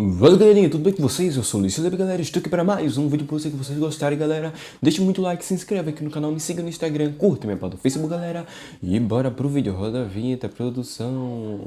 Valeu, galerinha, tudo bem com vocês? Eu sou o Luiz, galera, estou aqui para mais um vídeo para vocês que vocês gostarem, galera. Deixe muito like, se inscreve aqui no canal, me siga no Instagram, curta minha página do Facebook, galera. E bora pro vídeo, roda a vinheta, produção.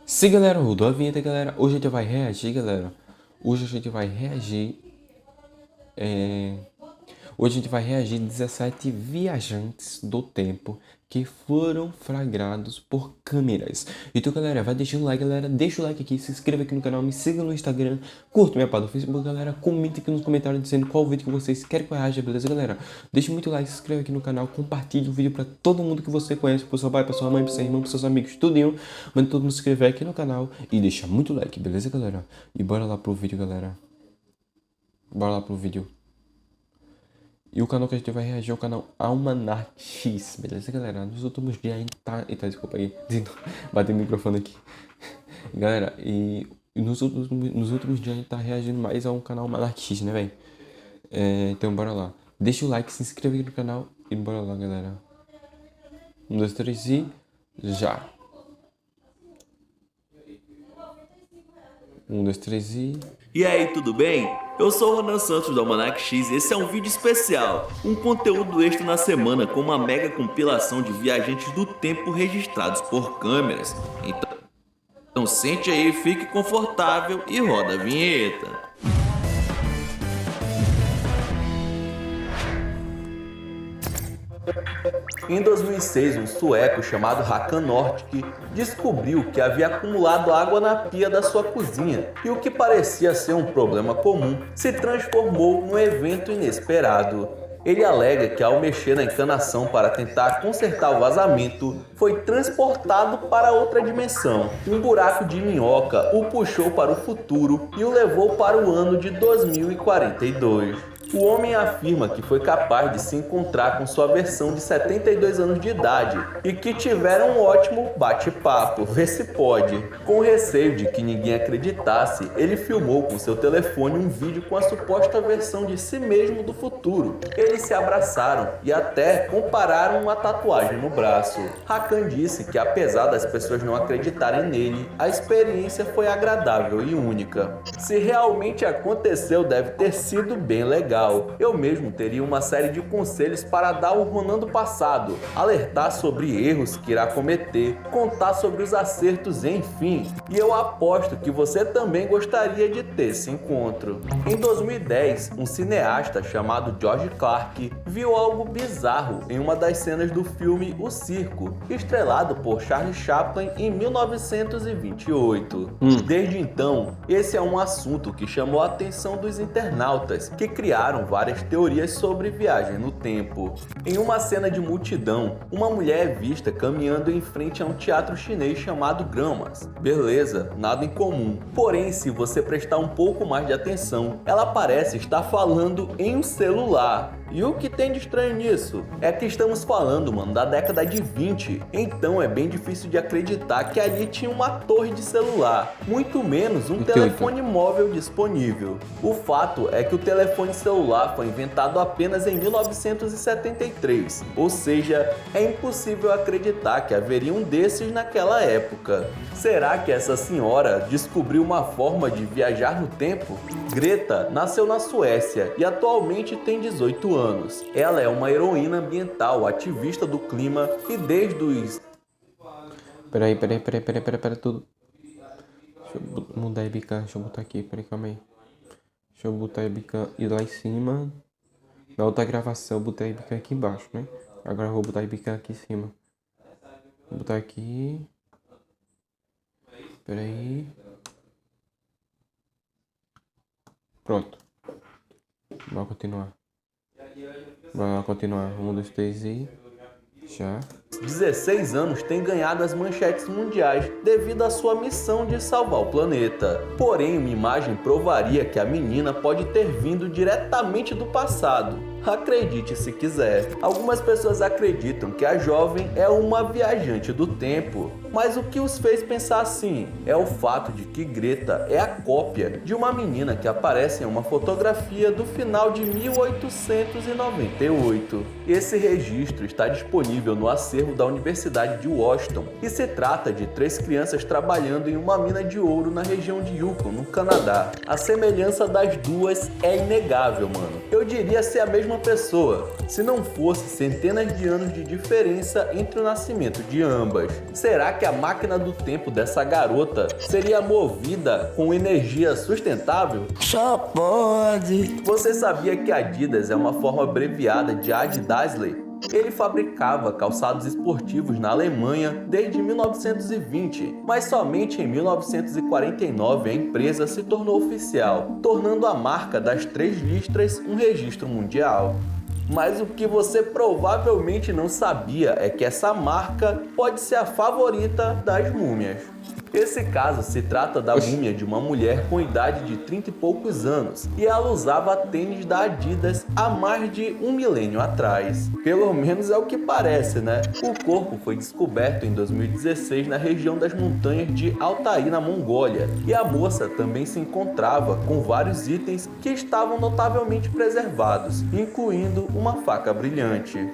Sim, galera, rodou a vinheta, galera. Hoje a gente vai reagir, galera. Hoje a gente vai reagir. Hoje a gente vai reagir 17 viajantes do tempo que foram flagrados por câmeras. Então, galera, vai deixando o like, galera. Deixa o like aqui, se inscreva aqui no canal, me siga no Instagram, curta minha página do Facebook, galera. Comente aqui nos comentários dizendo qual vídeo que vocês querem que eu reaja, beleza, galera? Deixa muito like, se inscreva aqui no canal, compartilhe o vídeo pra todo mundo que você conhece, pro seu pai, pra sua mãe, pro seu irmão, pros seus amigos, tudinho. Manda todo mundo se inscrever aqui no canal e deixa muito like, beleza, galera? E bora lá pro vídeo, galera. Bora lá pro vídeo. E o canal que a gente vai reagir é o canal Almanac X, beleza, galera? Nos últimos dias a gente tá... Eita, desculpa aí, bati o microfone aqui. Galera, e nos últimos dias a gente tá reagindo mais a um canal Almanac X, né, velho? Então bora lá. Deixa o like, se inscreve aqui no canal e bora lá, galera. 1, 2, 3 e... já! 1, 2, 3 e... E aí, tudo bem? Eu sou o Ronan Santos do Almanac X e esse é um vídeo especial, um conteúdo extra na semana com uma mega compilação de viajantes do tempo registrados por câmeras. Então sente aí, fique confortável e roda a vinheta. Em 2006, um sueco chamado Håkan Nordic descobriu que havia acumulado água na pia da sua cozinha e o que parecia ser um problema comum se transformou num evento inesperado. Ele alega que ao mexer na encanação para tentar consertar o vazamento, foi transportado para outra dimensão. Um buraco de minhoca o puxou para o futuro e o levou para o ano de 2042. O homem afirma que foi capaz de se encontrar com sua versão de 72 anos de idade e que tiveram um ótimo bate-papo, vê se pode. Com receio de que ninguém acreditasse, ele filmou com seu telefone um vídeo com a suposta versão de si mesmo do futuro. Eles se abraçaram e até compararam uma tatuagem no braço. Håkan disse que apesar das pessoas não acreditarem nele, a experiência foi agradável e única. Se realmente aconteceu, deve ter sido bem legal. Eu mesmo teria uma série de conselhos para dar ao Ronan do passado, alertar sobre erros que irá cometer, contar sobre os acertos, enfim. E eu aposto que você também gostaria de ter esse encontro. Em 2010, um cineasta chamado George Clark viu algo bizarro em uma das cenas do filme O Circo, estrelado por Charlie Chaplin em 1928. Desde então, esse é um assunto que chamou a atenção dos internautas, que criaram várias teorias sobre viagem no tempo. Em uma cena de multidão, uma mulher é vista caminhando em frente a um teatro chinês chamado Gramas. Beleza, nada em comum. Porém, se você prestar um pouco mais de atenção, ela parece estar falando em um celular. E o que tem de estranho nisso? É que estamos falando, mano, da década de 20. Então é bem difícil de acreditar que ali tinha uma torre de celular, muito menos um telefone móvel disponível. O fato é que o telefone celular foi inventado apenas em 1973, ou seja, é impossível acreditar que haveria um desses naquela época. Será que essa senhora descobriu uma forma de viajar no tempo? Greta nasceu na Suécia e atualmente tem 18 anos. Ela é uma heroína ambiental, ativista do clima e desde os... Peraí, tudo. Deixa eu mudar a webcam, deixa eu botar aqui, peraí, calma aí. Deixa eu botar a webcam e lá em cima. Na outra gravação eu botei a webcam aqui embaixo, né? Agora eu vou botar a webcam aqui em cima. Vou botar aqui. Peraí. Pronto. Vamos continuar. Vamos continuar. 1, 2, 3 e... já. 16 anos tem ganhado as manchetes mundiais devido à sua missão de salvar o planeta. Porém, uma imagem provaria que a menina pode ter vindo diretamente do passado. Acredite se quiser. Algumas pessoas acreditam que a jovem é uma viajante do tempo, mas o que os fez pensar assim é o fato de que Greta é a cópia de uma menina que aparece em uma fotografia do final de 1898. Esse registro está disponível no acervo da Universidade de Washington e se trata de 3 crianças trabalhando em uma mina de ouro na região de Yukon, no Canadá. A semelhança das duas é inegável, mano. Eu diria ser a mesma pessoa, se não fosse centenas de anos de diferença entre o nascimento de ambas. Será que a máquina do tempo dessa garota seria movida com energia sustentável? Só pode. Você sabia que Adidas é uma forma abreviada de Adidasley? Ele fabricava calçados esportivos na Alemanha desde 1920, mas somente em 1949 a empresa se tornou oficial, tornando a marca das 3 listras um registro mundial. Mas o que você provavelmente não sabia é que essa marca pode ser a favorita das múmias. Esse caso se trata da múmia de uma mulher com idade de 30 e poucos anos, e ela usava tênis da Adidas há mais de 1 milênio atrás. Pelo menos é o que parece, né? O corpo foi descoberto em 2016 na região das montanhas de Altai, na Mongólia, e a moça também se encontrava com vários itens que estavam notavelmente preservados, incluindo uma faca brilhante.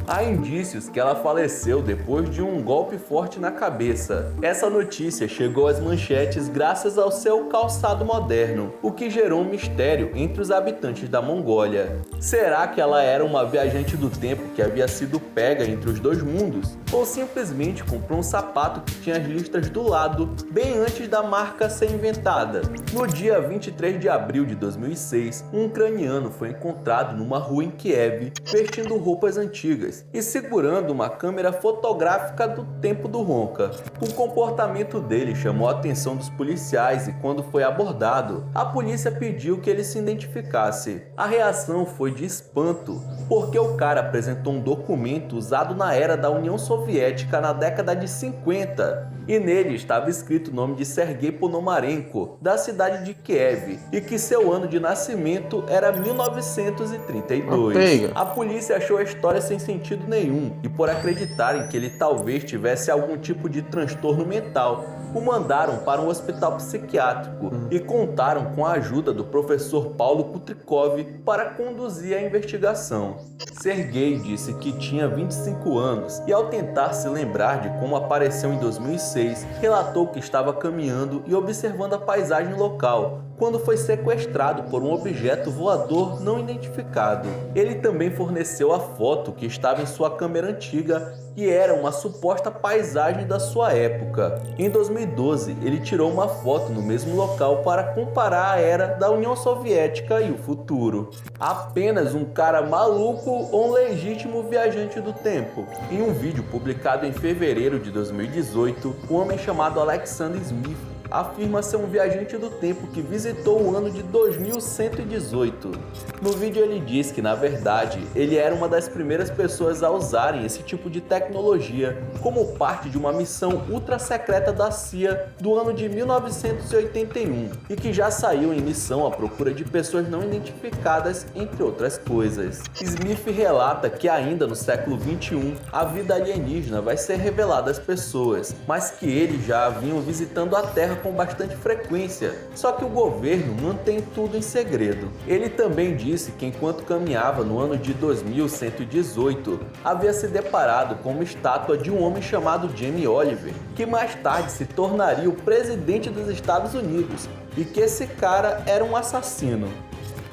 Há indícios que ela faleceu depois de um golpe forte na cabeça. Essa notícia chegou às manchetes graças ao seu calçado moderno, o que gerou um mistério entre os habitantes da Mongólia. Será que ela era uma viajante do tempo que havia sido pega entre os 2 mundos? Ou simplesmente comprou um sapato que tinha as listras do lado, bem antes da marca ser inventada? No dia 23 de abril de 2006, um ucraniano foi encontrado numa rua em Kiev, vestindo roupas antigas e segurando uma câmera fotográfica do tempo do Ronca. O comportamento dele chamou a atenção dos policiais e quando foi abordado, a polícia pediu que ele se identificasse. A reação foi de espanto, porque o cara apresentou um documento usado na era da União Soviética na década de 50, e nele estava escrito o nome de Sergei Ponomarenko, da cidade de Kiev, e que seu ano de nascimento era 1932. A polícia achou a história sem sentido nenhum, e por acreditarem que ele talvez tivesse algum tipo de transtorno mental, o mandaram para um hospital psiquiátrico e contaram com a ajuda do professor Paulo Kutrikov para conduzir a investigação. Sergei disse que tinha 25 anos e, ao tentar se lembrar de como apareceu em 2006, relatou que estava caminhando e observando a paisagem local quando foi sequestrado por um objeto voador não identificado. Ele também forneceu a foto que estava em sua câmera antiga, que era uma suposta paisagem da sua época. Em 2012, ele tirou uma foto no mesmo local para comparar a era da União Soviética e o futuro. Apenas um cara maluco ou um legítimo viajante do tempo? Em um vídeo publicado em fevereiro de 2018, um homem chamado Alexander Smith afirma ser um viajante do tempo que visitou o ano de 2118. No vídeo ele diz que, na verdade, ele era uma das primeiras pessoas a usarem esse tipo de tecnologia como parte de uma missão ultra secreta da CIA do ano de 1981 e que já saiu em missão à procura de pessoas não identificadas, entre outras coisas. Smith relata que ainda no século 21 a vida alienígena vai ser revelada às pessoas, mas que eles já vinham visitando a Terra com bastante frequência, só que o governo mantém tudo em segredo. Ele também disse que enquanto caminhava no ano de 2118, havia se deparado com uma estátua de um homem chamado Jamie Oliver, que mais tarde se tornaria o presidente dos Estados Unidos, e que esse cara era um assassino.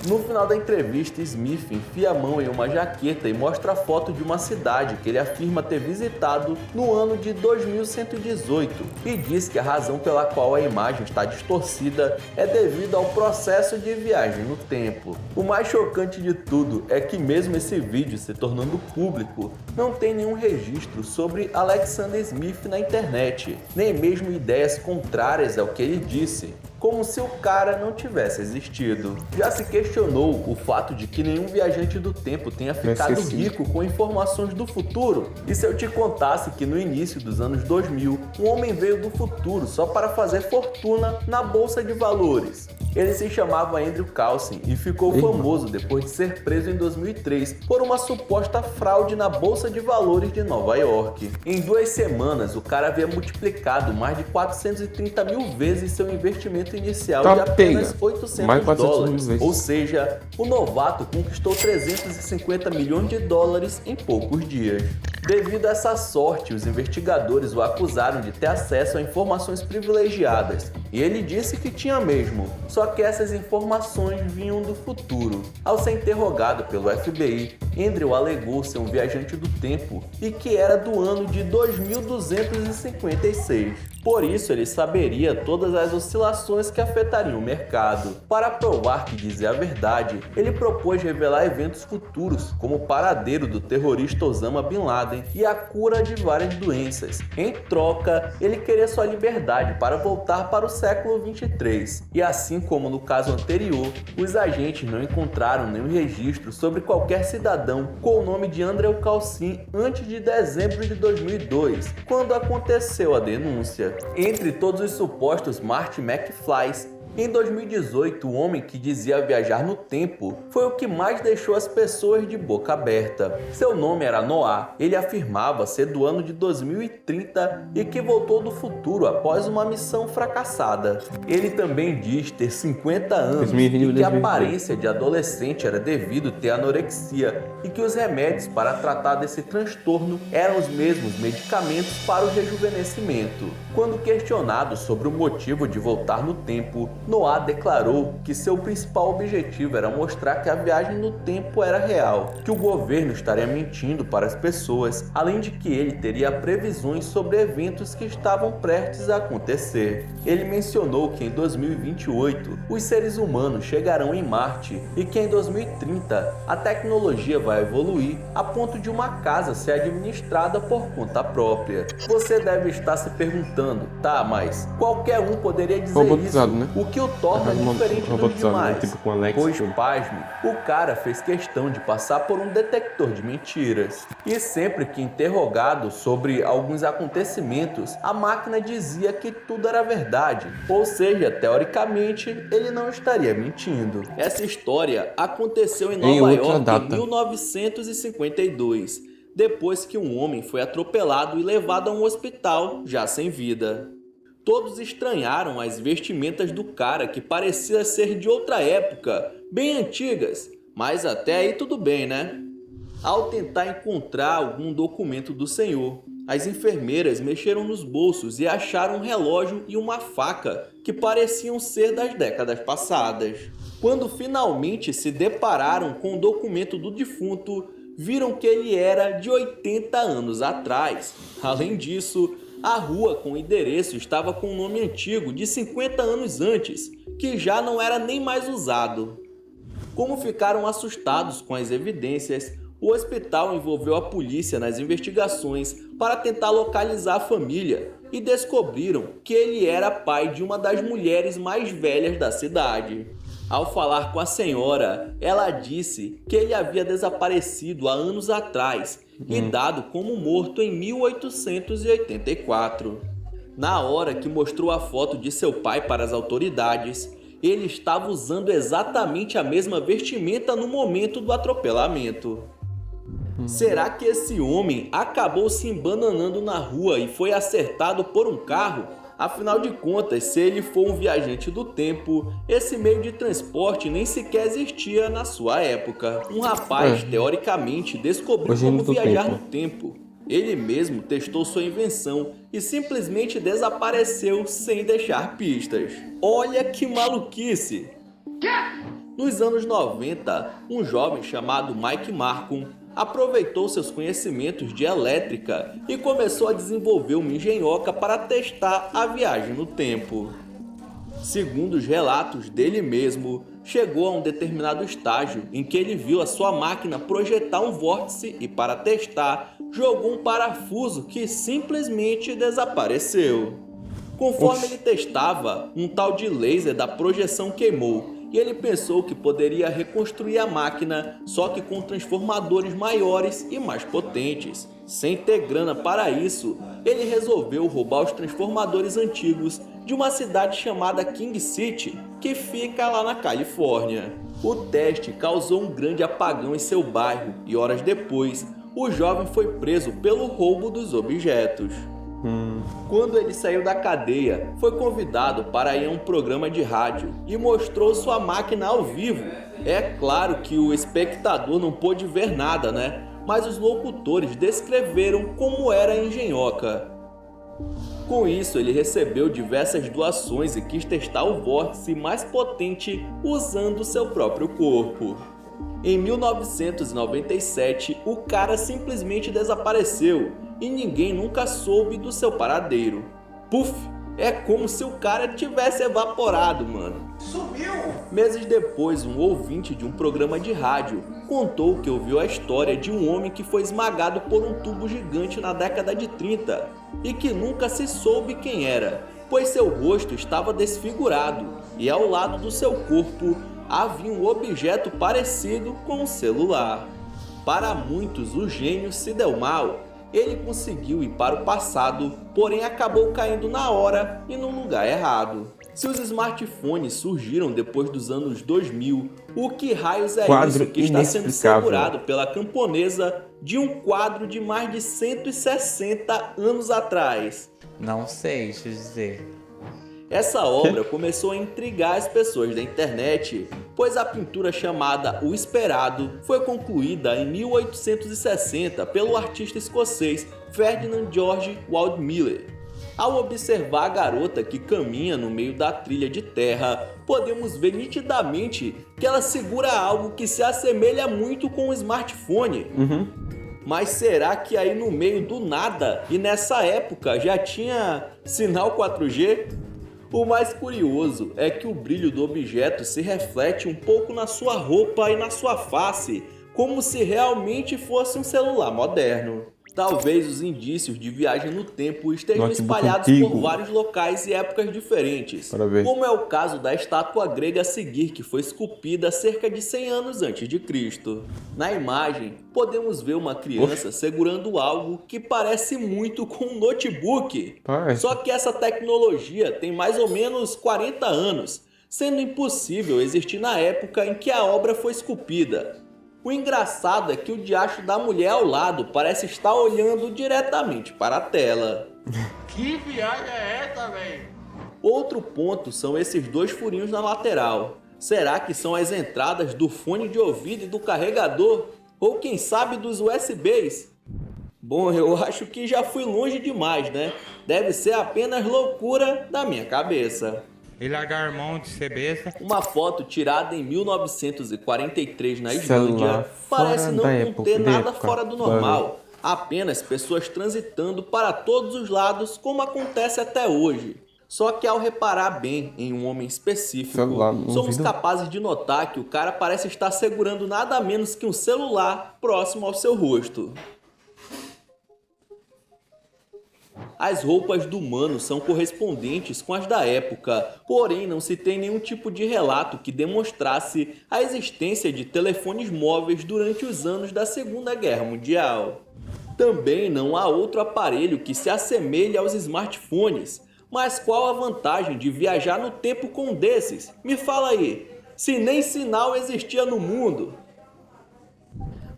No final da entrevista, Smith enfia a mão em uma jaqueta e mostra a foto de uma cidade que ele afirma ter visitado no ano de 2118 e diz que a razão pela qual a imagem está distorcida é devido ao processo de viagem no tempo. O mais chocante de tudo é que mesmo esse vídeo se tornando público, não tem nenhum registro sobre Alexander Smith na internet, nem mesmo ideias contrárias ao que ele disse, como se o cara não tivesse existido. Já se questionou o fato de que nenhum viajante do tempo tenha ficado rico com informações do futuro? E se eu te contasse que no início dos anos 2000, um homem veio do futuro só para fazer fortuna na bolsa de valores? Ele se chamava Andrew Carlson e ficou famoso depois de ser preso em 2003 por uma suposta fraude na Bolsa de Valores de Nova York. Em 2 semanas, o cara havia multiplicado mais de 430 mil vezes seu investimento inicial de apenas $800. Ou seja, o novato conquistou 350 milhões de dólares em poucos dias. Devido a essa sorte, os investigadores o acusaram de ter acesso a informações privilegiadas, e ele disse que tinha mesmo, só que essas informações vinham do futuro. Ao ser interrogado pelo FBI, Andrew alegou ser um viajante do tempo e que era do ano de 2256. Por isso, ele saberia todas as oscilações que afetariam o mercado. Para provar que dizia a verdade, ele propôs revelar eventos futuros, como o paradeiro do terrorista Osama Bin Laden e a cura de várias doenças. Em troca, ele queria sua liberdade para voltar para o século 23. E assim como no caso anterior, os agentes não encontraram nenhum registro sobre qualquer cidadão com o nome de Andrew Carlson antes de dezembro de 2002, quando aconteceu a denúncia. Entre todos os supostos Marty McFlys, em 2018, o homem que dizia viajar no tempo foi o que mais deixou as pessoas de boca aberta. Seu nome era Noah. Ele afirmava ser do ano de 2030 e que voltou do futuro após uma missão fracassada. Ele também diz ter 50 anos e que a aparência de adolescente era devido ter anorexia e que os remédios para tratar desse transtorno eram os mesmos medicamentos para o rejuvenescimento. Quando questionado sobre o motivo de voltar no tempo, Noah declarou que seu principal objetivo era mostrar que a viagem no tempo era real, que o governo estaria mentindo para as pessoas, além de que ele teria previsões sobre eventos que estavam prestes a acontecer. Ele mencionou que em 2028 os seres humanos chegarão em Marte e que em 2030 a tecnologia vai evoluir a ponto de uma casa ser administrada por conta própria. Você deve estar se perguntando, tá, mas qualquer um poderia dizer isso, né? O que o torna diferente dos demais. Tipo com Alex, Pois, pasme, o cara fez questão de passar por um detector de mentiras. E sempre que interrogado sobre alguns acontecimentos, a máquina dizia que tudo era verdade. Ou seja, teoricamente, ele não estaria mentindo. Essa história aconteceu em Nova York em 1952, depois que um homem foi atropelado e levado a um hospital já sem vida. Todos estranharam as vestimentas do cara, que parecia ser de outra época, bem antigas, mas até aí tudo bem, né? Ao tentar encontrar algum documento do senhor, as enfermeiras mexeram nos bolsos e acharam um relógio e uma faca que pareciam ser das décadas passadas. Quando finalmente se depararam com o documento do defunto, viram que ele era de 80 anos atrás. Além disso, a rua com o endereço estava com um nome antigo de 50 anos antes, que já não era nem mais usado. Como ficaram assustados com as evidências, o hospital envolveu a polícia nas investigações para tentar localizar a família e descobriram que ele era pai de uma das mulheres mais velhas da cidade. Ao falar com a senhora, ela disse que ele havia desaparecido há anos atrás e dado como morto em 1884. Na hora que mostrou a foto de seu pai para as autoridades, ele estava usando exatamente a mesma vestimenta no momento do atropelamento. Será que esse homem acabou se embananando na rua e foi acertado por um carro? Afinal de contas, se ele for um viajante do tempo, esse meio de transporte nem sequer existia na sua época. Um rapaz, teoricamente, descobriu como viajar no tempo. Ele mesmo testou sua invenção e simplesmente desapareceu sem deixar pistas. Olha que maluquice! Nos anos 90, um jovem chamado Mike Markham aproveitou seus conhecimentos de elétrica e começou a desenvolver uma engenhoca para testar a viagem no tempo. Segundo os relatos dele mesmo, chegou a um determinado estágio em que ele viu a sua máquina projetar um vórtice e, para testar, jogou um parafuso que simplesmente desapareceu. Conforme ele testava, um tal de laser da projeção queimou e ele pensou que poderia reconstruir a máquina, só que com transformadores maiores e mais potentes. Sem ter grana para isso, ele resolveu roubar os transformadores antigos de uma cidade chamada King City que fica lá na Califórnia. O teste causou um grande apagão em seu bairro e horas depois, o jovem foi preso pelo roubo dos objetos. Quando ele saiu da cadeia, foi convidado para ir a um programa de rádio e mostrou sua máquina ao vivo. É claro que o espectador não pôde ver nada, né? Mas os locutores descreveram como era a engenhoca. Com isso, ele recebeu diversas doações e quis testar o vórtice mais potente usando seu próprio corpo. Em 1997, o cara simplesmente desapareceu e ninguém nunca soube do seu paradeiro. Puf! É como se o cara tivesse evaporado, mano. Sumiu! Meses depois, um ouvinte de um programa de rádio contou que ouviu a história de um homem que foi esmagado por um tubo gigante na década de 30 e que nunca se soube quem era, pois seu rosto estava desfigurado e ao lado do seu corpo havia um objeto parecido com um celular. Para muitos, o gênio se deu mal. Ele conseguiu ir para o passado, porém acabou caindo na hora e no lugar errado. Se os smartphones surgiram depois dos anos 2000, o que raios é Quadro isso que está sendo inexplicável. segurado pela camponesa de um quadro de mais de 160 anos atrás? Não sei, deixa eu dizer. Essa obra começou a intrigar as pessoas da internet, pois a pintura chamada O Esperado foi concluída em 1860 pelo artista escocês Ferdinand George Waldmiller. Ao observar a garota que caminha no meio da trilha de terra, podemos ver nitidamente que ela segura algo que se assemelha muito com um smartphone. Mas será que aí no meio do nada e nessa época já tinha sinal 4G? O mais curioso é que o brilho do objeto se reflete um pouco na sua roupa e na sua face, como se realmente fosse um celular moderno. Talvez os indícios de viagem no tempo estejam Notebook espalhados antigo. por vários locais e épocas diferentes, Para ver. como é o caso da estátua grega a seguir, que foi esculpida cerca de 100 anos antes de Cristo. Na imagem, podemos ver uma criança segurando algo que parece muito com um notebook. Parece. Só que essa tecnologia tem mais ou menos 40 anos, sendo impossível existir na época em que a obra foi esculpida. O engraçado é que o diacho da mulher ao lado parece estar olhando diretamente para a tela. Que viagem é essa, velho? Outro ponto são esses dois furinhos na lateral. Será que são as entradas do fone de ouvido e do carregador? Ou quem sabe dos USBs? Bom, eu acho que já fui longe demais, né? Deve ser apenas loucura da minha cabeça. E largar a mão de ser besta. Uma foto tirada em 1943 na Celular Islândia parece fora não da conter época, nada época. fora do normal. Apenas pessoas transitando para todos os lados, como acontece até hoje. Só que ao reparar bem em um homem específico, Celular no somos ouvido. capazes de notar que o cara parece estar segurando nada menos que um celular próximo ao seu rosto. As roupas do humano são correspondentes com as da época, porém não se tem nenhum tipo de relato que demonstrasse a existência de telefones móveis durante os anos da Segunda Guerra Mundial. Também não há outro aparelho que se assemelhe aos smartphones. Mas qual a vantagem de viajar no tempo com um desses? Me fala aí, se nem sinal existia no mundo.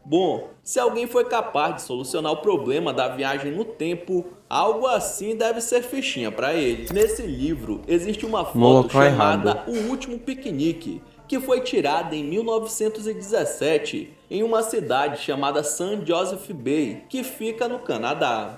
Bom, se alguém foi capaz de solucionar o problema da viagem no tempo, algo assim deve ser fichinha para ele. Nesse livro existe uma foto local chamada errado. O Último Piquenique, que foi tirada em 1917 em uma cidade chamada St. Joseph Bay, que fica no Canadá.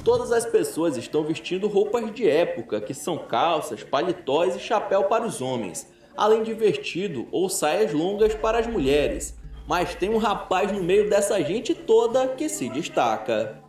Todas as pessoas estão vestindo roupas de época, que são calças, paletós e chapéu para os homens, além de vestido ou saias longas para as mulheres. Mas tem um rapaz no meio dessa gente toda que se destaca.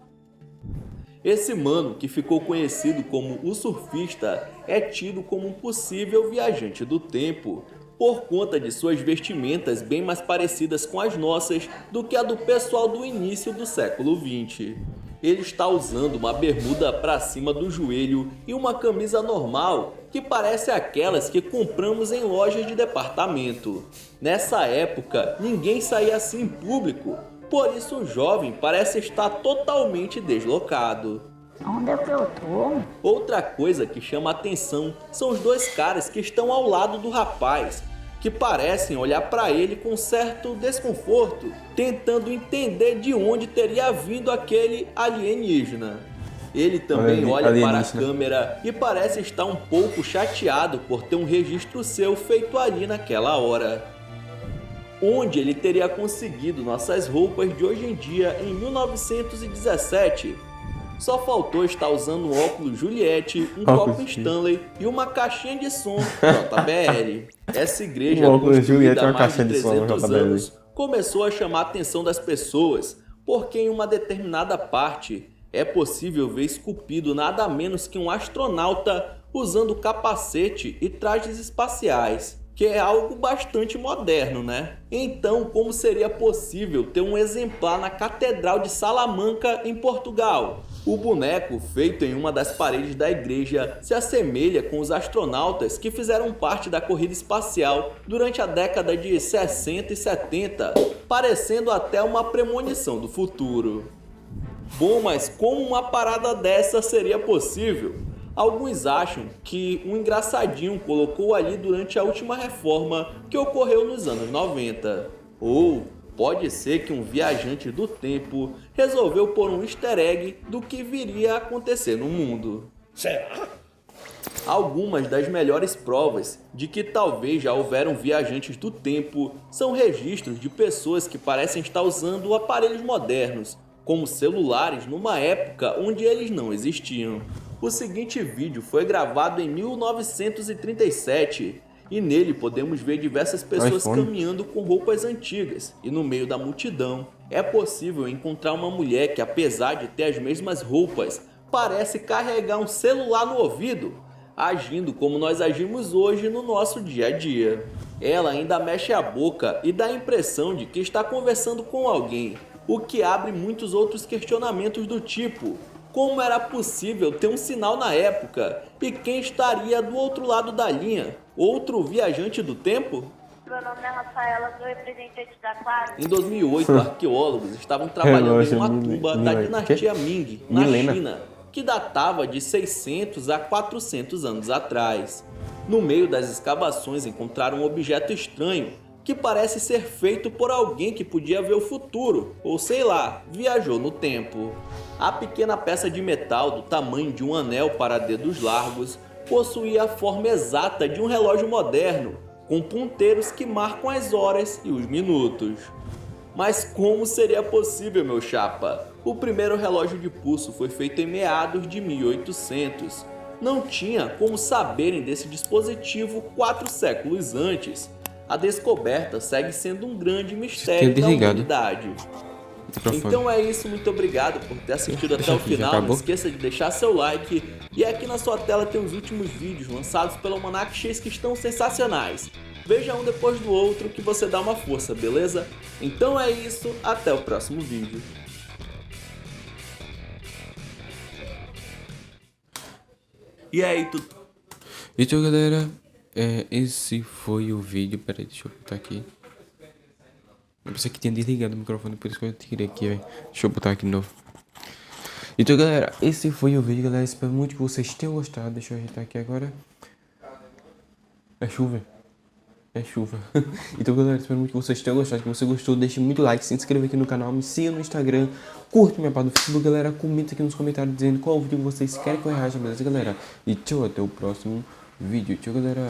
Esse mano, que ficou conhecido como o surfista, é tido como um possível viajante do tempo, por conta de suas vestimentas bem mais parecidas com as nossas do que a do pessoal do início do século XX. Ele está usando uma bermuda para cima do joelho e uma camisa normal, que parece aquelas que compramos em lojas de departamento. Nessa época, ninguém saía assim em público, por isso o jovem parece estar totalmente deslocado. Onde é que eu tô? Outra coisa que chama a atenção são os dois caras que estão ao lado do rapaz, que parecem olhar para ele com certo desconforto, tentando entender de onde teria vindo aquele alienígena. Ele também olha para a câmera e parece estar um pouco chateado por ter um registro seu feito ali naquela hora. Onde ele teria conseguido nossas roupas de hoje em dia em 1917? Só faltou estar usando um óculos Juliette, um copo Stanley e uma caixinha de som JBL. Essa igreja, construída há mais de 300 anos, começou a chamar a atenção das pessoas, porque em uma determinada parte é possível ver esculpido nada menos que um astronauta usando capacete e trajes espaciais, que é algo bastante moderno, né? Então, como seria possível ter um exemplar na Catedral de Salamanca, em Portugal? O boneco, feito em uma das paredes da igreja, se assemelha com os astronautas que fizeram parte da corrida espacial durante a década de 60 e 70, parecendo até uma premonição do futuro. Bom, mas como uma parada dessa seria possível? Alguns acham que um engraçadinho colocou ali durante a última reforma que ocorreu nos anos 90. Ou pode ser que um viajante do tempo resolveu pôr um easter egg do que viria a acontecer no mundo. Será? Algumas das melhores provas de que talvez já houveram viajantes do tempo são registros de pessoas que parecem estar usando aparelhos modernos, como celulares, numa época onde eles não existiam. O seguinte vídeo foi gravado em 1937 e nele podemos ver diversas pessoas caminhando com roupas antigas e no meio da multidão é possível encontrar uma mulher que, apesar de ter as mesmas roupas, parece carregar um celular no ouvido, agindo como nós agimos hoje no nosso dia a dia. Ela ainda mexe a boca e dá a impressão de que está conversando com alguém, o que abre muitos outros questionamentos do tipo: como era possível ter um sinal na época? E quem estaria do outro lado da linha? Outro viajante do tempo? Meu nome é Rafaela, sou representante da classe. Em 2008, arqueólogos estavam trabalhando em uma tumba da dinastia Ming, na China, que datava de 600 a 400 anos atrás. No meio das escavações encontraram um objeto estranho, que parece ser feito por alguém que podia ver o futuro, ou sei lá, viajou no tempo. A pequena peça de metal do tamanho de um anel para dedos largos possuía a forma exata de um relógio moderno, com ponteiros que marcam as horas e os minutos. Mas como seria possível, meu chapa? O primeiro relógio de pulso foi feito em meados de 1800. Não tinha como saberem desse dispositivo 4 séculos antes. A descoberta segue sendo um grande mistério da humanidade. Então é isso, muito obrigado por ter assistido até o final. Não esqueça de deixar seu like. E aqui na sua tela tem os últimos vídeos lançados pelo Almanac X que estão sensacionais. Veja um depois do outro que você dá uma força, beleza? Então é isso, até o próximo vídeo. E aí, tudo? Então, galera, esse foi o vídeo. Peraí, deixa eu botar aqui. Eu pensei que tinha desligado o microfone, por isso que eu tirei aqui, velho. Deixa eu botar aqui de novo. Então, galera, esse foi o vídeo, galera. Espero muito que vocês tenham gostado. Deixa eu ajeitar aqui agora. É chuva. É chuva. Então, galera, espero muito que vocês tenham gostado. Se você gostou, deixe muito like, se inscreva aqui no canal, me siga no Instagram, curta minha página no Facebook, galera. Comenta aqui nos comentários dizendo qual vídeo vocês querem que eu reaja, beleza, galera? E tchau, até o próximo vídeo. Tchau, galera.